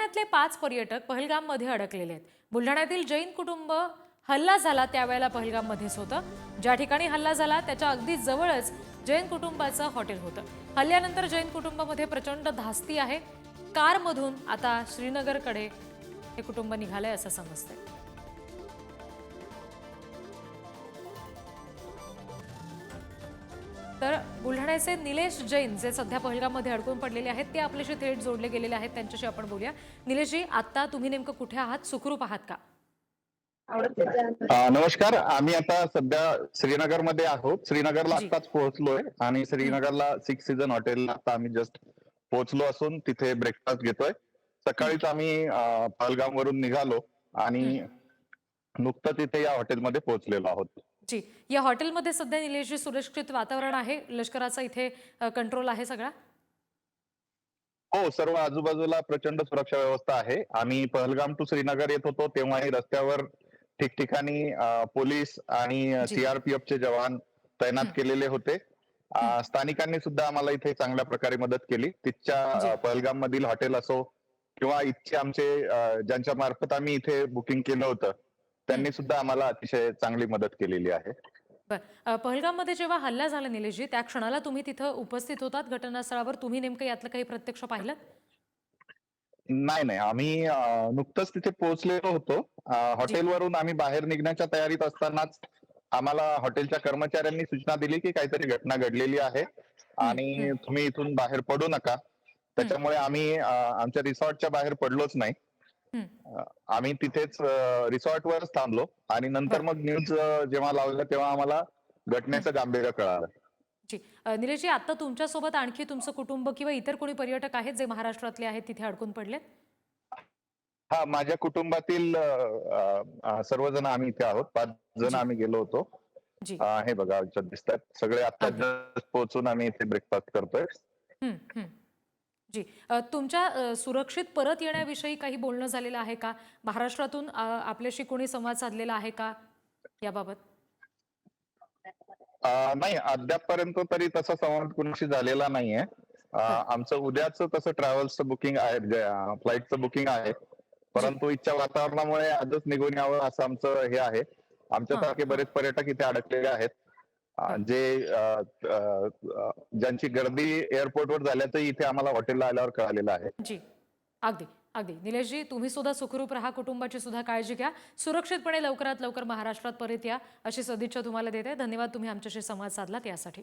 बुलढाण्यातले 5 पर्यटक पहलगाममध्ये अडकलेले आहेत। बुलढाण्यातील जैन कुटुंब हल्ला झाला त्यावेळेला पहलगाममध्येच होतं। ज्या ठिकाणी हल्ला झाला त्याच्या अगदी जवळच जैन कुटुंबाचं हॉटेल होतं। हल्ल्यानंतर जैन कुटुंबामध्ये प्रचंड धास्ती आहे। कारमधून आता श्रीनगरकडे हे कुटुंब निघालंय असं समजतंय। तर बुलढाण्याचे निलेश जैन जे सध्या पहलगाममध्ये अडकून पडलेले आहेत ते आपल्याशी थेट जोडले गेलेले आहेत, त्यांच्याशी आपण बोलूया। निलेशजी, आता तुम्ही नेमकं कुठे आहात? सुखरूप आहात का? नमस्कार. आम्ही आता सध्या श्रीनगरमध्ये आहोत. श्रीनगरला जी। आत्ताच पोहोचलोय आणि श्रीनगरला सिक्स सीझन हॉटेलला आता आम्ही जस्ट पोहोचलो असून तिथे ब्रेकफास्ट घेतोय। सकाळीच आम्ही पहलगामवरून निघालो आणि नुकतंच इथे या हॉटेलमध्ये पोहोचलेलो आहोत। जी, या हॉटेलमध्ये सध्या निलेशजी सुरक्षित वातावरण आहे, लष्कराचा इथे कंट्रोल आहे सगळा? हो, सर्व आजूबाजूला प्रचंड सुरक्षा व्यवस्था आहे। आम्ही पहलगाम टू श्रीनगर येत होतो तेव्हाही रस्त्यावर ठिकठिकाणी पोलीस आणि जी। सीआरपीएफचे जवान तैनात केलेले होते। स्थानिकांनी सुद्धा आम्हाला इथे चांगल्या प्रकारे मदत केली। तिथच्या जी। पहलगाम मधील हॉटेल असो किंवा इथचे आमचे ज्यांच्या मार्फत आम्ही इथे बुकिंग केलं होतं त्यांनी सुद्धा आम्हाला अतिशय चांगली मदत केलेली आहे। पहलगाममध्ये जेव्हा हल्ला झाला निलेशजी, त्या क्षणाला तुम्ही तिथं उपस्थित होतात घटनास्थळावर, तुम्ही नेमकं यातलं काही प्रत्यक्ष पाहिलं? नाही. आम्ही नुकतंच तिथे पोहोचलेलो होतो। जी। हॉटेलवरून आम्ही बाहेर निघण्याच्या तयारीत असतानाच आम्हाला हॉटेलच्या कर्मचाऱ्यांनी सूचना दिली की काहीतरी घटना घडलेली आहे हं, हं, आणि तुम्ही इथून बाहेर पडू नका। हं, त्याच्यामुळे आम्ही आमच्या रिसॉर्टच्या बाहेर पडलोच नाही। हं. आम्ही तिथेच रिसॉर्टवरच थांबलो आणि नंतर बरं। मग न्यूज जेव्हा लावलं तेव्हा आम्हाला हं. घटनेचं गांभीर्य कळालं। जी। निलेशजी, आता तुमच्यासोबत आणखी तुमचं कुटुंब किंवा इतर कोणी पर्यटक आहेत जे महाराष्ट्रातले आहेत तिथे अडकून पडलेत? हां, माझ्या कुटुंबातील सर्वजण आम्ही इथे आहोत। 5 जण जी। आम्ही गेलो होतो। जी। हे बघा याच्यात दिसतात. सगळे आता अगदी। जस्ट पोहोचून आम्ही इथे ब्रेकफास्ट करतोय। हं, हं. जी। तुमच्या सुरक्षित परत येण्याविषयी काही बोलणं झालेलं आहे का? महाराष्ट्रातून आपल्याशी कोणी संवाद साधलेला आहे का याबाबत? नाही अद्यापपर्यंत तरी तसा संवाद कुणाशी झालेला नाहीये. बरं. आमचं उद्याचं तसं ट्रॅव्हल्सचं बुकिंग आहे, फ्लाईटचं बुकिंग आहे. जी। परंतु इथच्या वातावरणामुळे आजच निघून यावं असं आमचं हे आहे। हां, आमच्यासारखे हां. बरेच पर्यटक इथे अडकलेले आहेत। बरं. जे ज्यांची गर्दी एअरपोर्टवर झाल्याचंही इथे आम्हाला हॉटेलला आल्यावर कळालेलं आहे। जी। अगदी, अगदी। निलेशजी, तुम्ही सुद्धा सुखरूप राहा, कुटुंबाची सुद्धा काळजी घ्या। सुरक्षितपणे लवकरात लवकर महाराष्ट्रात परत या, अशी सदिच्छा तुम्हाला देते। धन्यवाद तुम्ही आमच्याशी संवाद साधलात यासाठी।